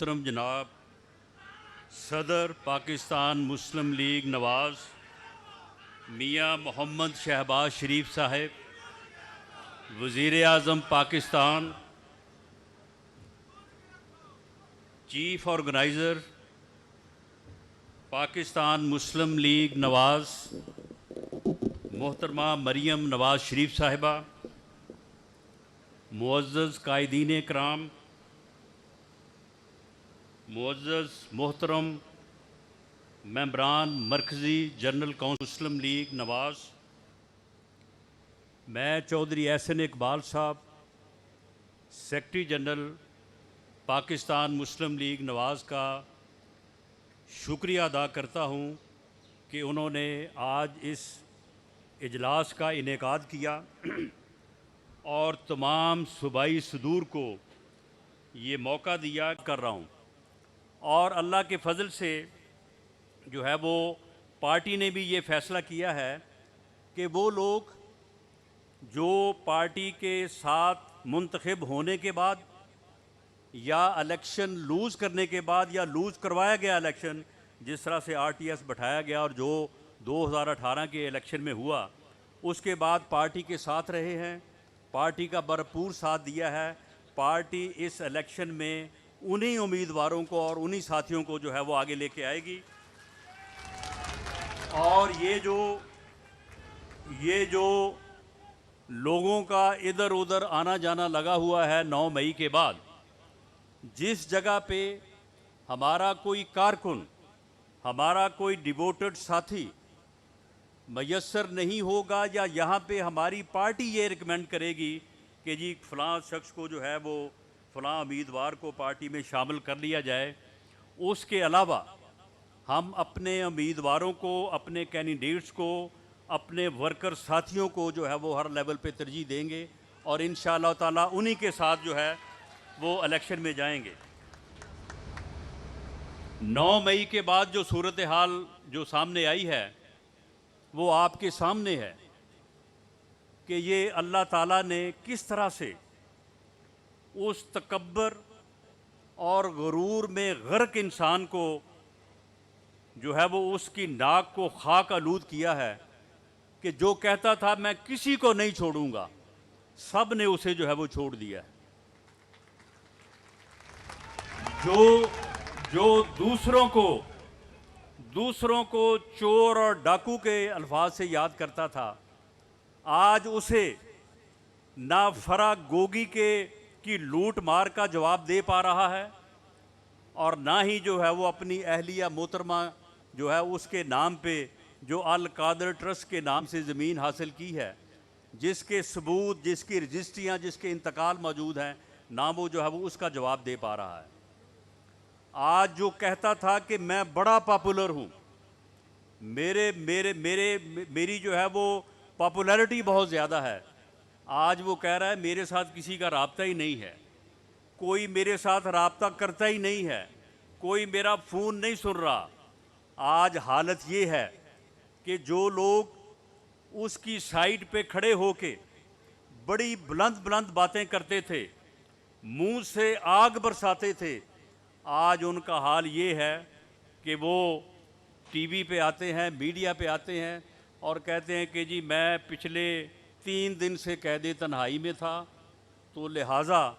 मोहतरम जनाब सदर पाकिस्तान मुस्लिम लीग नवाज़ मियाँ मोहम्मद शहबाज शरीफ साहब, वज़ीर आज़म पाकिस्तान, चीफ़ ऑर्गेनाइज़र पाकिस्तान मुस्लिम लीग नवाज़ मोहतरमा मरियम नवाज़ शरीफ साहिबा, मुअज़्ज़ज़ कायदीन इकराम, मुअज़्ज़ज़ मोहतरम मेंबरान मरकज़ी जनरल कौंसिल मुस्लिम लीग नवाज़, मैं चौधरी एहसन इकबाल साहब, सेक्रेटरी जनरल पाकिस्तान मुस्लिम लीग नवाज़ का शुक्रिया अदा करता हूँ कि उन्होंने आज इस इजलास का इनेकाद किया और तमाम सूबाई सदूर को ये मौका दिया कर रहा हूँ। और अल्लाह के फ़ज़ल से जो है वो पार्टी ने भी ये फ़ैसला किया है कि वो लोग जो पार्टी के साथ मुंतखब होने के बाद या इलेक्शन लूज़ करने के बाद या लूज़ करवाया गया इलेक्शन, जिस तरह से RTS बैठाया गया और जो 2018 के इलेक्शन में हुआ, उसके बाद पार्टी के साथ रहे हैं, पार्टी का भरपूर साथ दिया है। पार्टी इस इलेक्शन में उन्हीं उम्मीदवारों को और उन्हीं साथियों को जो है वो आगे लेके आएगी। और ये जो लोगों का इधर उधर आना जाना लगा हुआ है 9 मई के बाद, जिस जगह पे हमारा कोई कारकुन, हमारा कोई डिवोटेड साथी मयसर नहीं होगा या यहाँ पे हमारी पार्टी ये रिकमेंड करेगी कि जी फ़लाँ शख्स को जो है वो फ़लाँ उम्मीदवार को पार्टी में शामिल कर लिया जाए, उसके अलावा हम अपने उम्मीदवारों को, अपने कैंडिडेट्स को, अपने वर्कर साथियों को जो है वो हर लेवल पे तरजीह देंगे और इंशाअल्लाह ताला उन्हीं के साथ जो है वो इलेक्शन में जाएंगे। 9 मई के बाद जो सूरत हाल जो सामने आई है वो आपके सामने है कि ये अल्लाह ताला ने किस तरह से उस तकब्बर और गुरूर में गर्क इंसान को जो है वो उसकी नाक को खाक आलूद किया है कि जो कहता था मैं किसी को नहीं छोड़ूंगा, सब ने उसे जो है वो छोड़ दिया है। जो दूसरों को चोर और डाकू के अल्फाज से याद करता था, आज उसे ना फरा गोगी की लूट मार का जवाब दे पा रहा है और ना ही जो है वो अपनी अहलिया मोहतरमा जो है उसके नाम पे जो अल कादर ट्रस्ट के नाम से ज़मीन हासिल की है, जिसके सबूत, जिसकी रजिस्ट्रियाँ, जिसके इंतकाल मौजूद हैं, ना वो जो है वो उसका जवाब दे पा रहा है। आज जो कहता था कि मैं बड़ा पॉपुलर हूँ, मेरी जो है वो पॉपुलैरिटी बहुत ज़्यादा है, आज वो कह रहा है मेरे साथ किसी का राब्ता ही नहीं है, कोई मेरे साथ राब्ता करता ही नहीं है, कोई मेरा फ़ोन नहीं सुन रहा। आज हालत ये है कि जो लोग उसकी साइड पे खड़े होके बड़ी बुलंद बुलंद बातें करते थे, मुंह से आग बरसाते थे, आज उनका हाल ये है कि वो टीवी पे आते हैं, मीडिया पे आते हैं और कहते हैं कि जी मैं पिछले 3 दिन से कैद तन्हाई में था, तो लिहाजा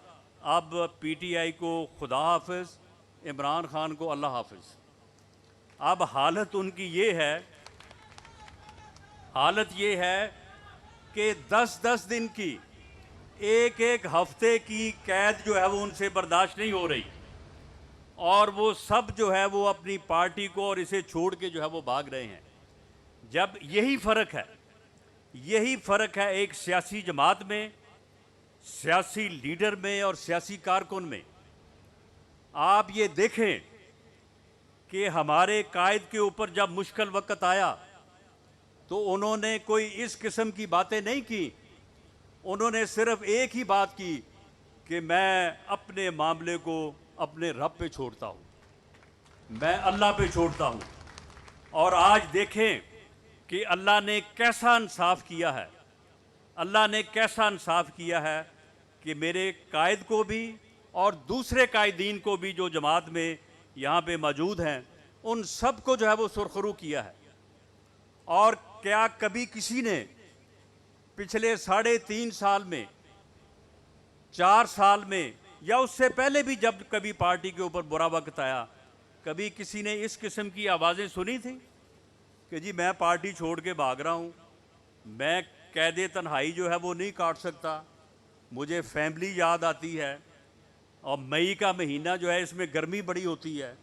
अब PTI को खुदा हाफिज़, इमरान खान को अल्लाह हाफिज़। अब हालत उनकी ये है कि 10-10 दिन की, एक हफ्ते की कैद जो है वो उनसे बर्दाश्त नहीं हो रही और वो सब जो है वो अपनी पार्टी को और इसे छोड़ के जो है वो भाग रहे हैं। जब यही फ़र्क है एक सियासी जमात में, सियासी लीडर में और सियासी कारकुन में। आप ये देखें कि हमारे कायद के ऊपर जब मुश्किल वक्त आया तो उन्होंने कोई इस किस्म की बातें नहीं की, उन्होंने सिर्फ एक ही बात की कि मैं अपने मामले को अपने रब पे छोड़ता हूँ, मैं अल्लाह पे छोड़ता हूँ। और आज देखें कि अल्लाह ने कैसा इंसाफ किया है, अल्लाह ने कैसा इंसाफ किया है कि मेरे कायद को भी और दूसरे कायदीन को भी जो जमात में यहाँ पे मौजूद हैं, उन सब को जो है वो सुरखरू किया है। और क्या कभी किसी ने पिछले 3.5 साल में, 4 साल में, या उससे पहले भी जब कभी पार्टी के ऊपर बुरा वक्त आया, कभी किसी ने इस किस्म की आवाज़ें सुनी थी कि जी मैं पार्टी छोड़ के भाग रहा हूँ, मैं कैदे तन्हाई जो है वो नहीं काट सकता, मुझे फैमिली याद आती है, और मई का महीना जो है इसमें गर्मी बड़ी होती है,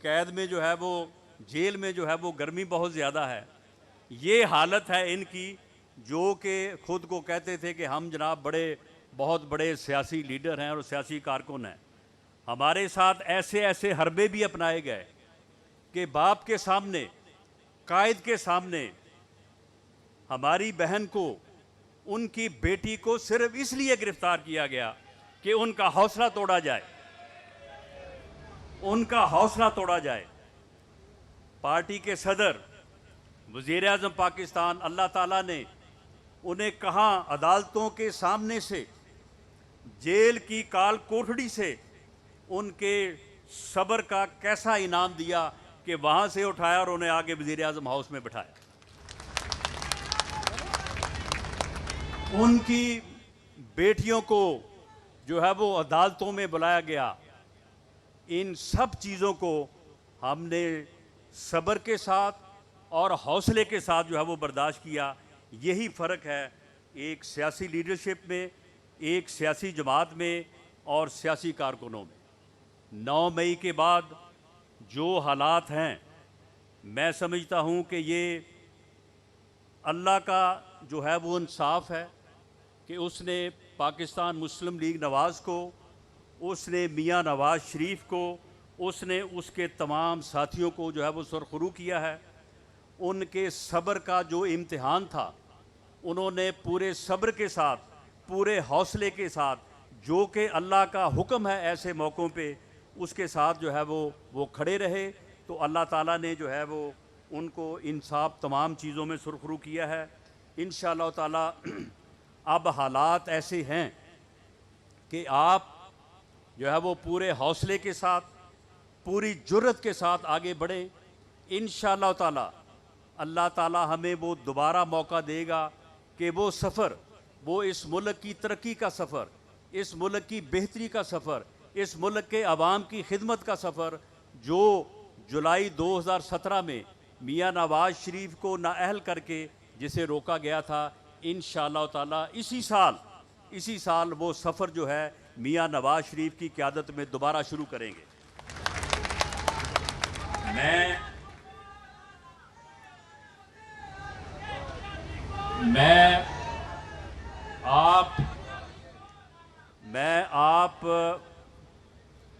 कैद में जो है वो, जेल में जो है वो गर्मी बहुत ज़्यादा है। ये हालत है इनकी, जो कि खुद को कहते थे कि हम जनाब बहुत बड़े सियासी लीडर हैं और सियासी कारकुन हैं। हमारे साथ ऐसे ऐसे हरबे भी अपनाए गए कि बाप के सामने, कायद के सामने हमारी बहन को, उनकी बेटी को सिर्फ इसलिए गिरफ्तार किया गया कि उनका हौसला तोड़ा जाए, उनका हौसला तोड़ा जाए। पार्टी के सदर, वज़ीर आज़म पाकिस्तान, अल्लाह ताला ने उन्हें कहाँ अदालतों के सामने से, जेल की काल कोठड़ी से उनके सब्र का कैसा इनाम दिया कि वहाँ से उठाया और उन्हें आगे वज़ीर आज़म हाउस में बिठाया। उनकी बेटियों को जो है वो अदालतों में बुलाया गया। इन सब चीज़ों को हमने सब्र के साथ और हौसले के साथ जो है वो बर्दाश्त किया। यही फ़र्क है एक सियासी लीडरशिप में, एक सियासी जमात में और सियासी कारकुनों में। 9 मई के बाद जो हालात हैं, मैं समझता हूँ कि ये अल्लाह का जो है वो इंसाफ है कि उसने पाकिस्तान मुस्लिम लीग नवाज़ को, उसने मियाँ नवाज़ शरीफ को, उसने उसके तमाम साथियों को जो है वो सुरखरू किया है। उनके सब्र का जो इम्तिहान था, उन्होंने पूरे सब्र के साथ, पूरे हौसले के साथ, जो कि अल्लाह का हुक्म है ऐसे मौक़ों पे, उसके साथ जो है वो खड़े रहे। तो अल्लाह ताला ने जो है वो उनको इंसाफ तमाम चीज़ों में सुरखरू किया है। इंशाअल्लाह ताला अब हालात ऐसे हैं कि आप जो है वो पूरे हौसले के साथ, पूरी जुर्रत के साथ आगे बढ़ें। इंशाअल्लाह ताला अल्लाह ताला हमें वो दोबारा मौका देगा कि वो सफ़र, वो इस मुल्क की तरक्की का सफ़र, इस मुल्क की बेहतरी का सफ़र, इस मुल्क के अवाम की खिदमत का सफ़र, जो जुलाई 2017 में मियाँ नवाज़ शरीफ को नाअहल करके जिसे रोका गया था, इंशाअल्लाह ताला इसी साल वो सफ़र जो है मियाँ नवाज़ शरीफ की क़यादत में दोबारा शुरू करेंगे। मैं आप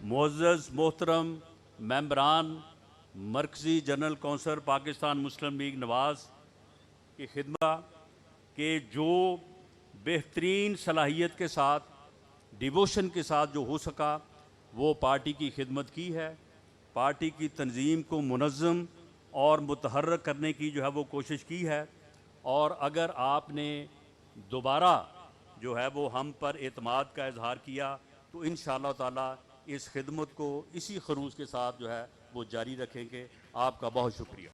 मुअज़्ज़ज़ मोहतरम मेंबरान मरकज़ी जनरल कौंसिल पाकिस्तान मुस्लिम लीग नवाज़ की खिदमत के जो बेहतरीन सलाहियत के साथ, डिवोशन के साथ जो हो सका वो पार्टी की खिदमत की है। पार्टी की तंजीम को मुनज़्ज़म और मुतहर्रिक करने की जो है वो कोशिश की है। और अगर आपने दोबारा जो है वो हम पर एतमाद का इजहार किया तो इंशाअल्लाह ताला इस खिदमत को इसी खरूज के साथ जो है वो जारी रखेंगे। आपका बहुत शुक्रिया।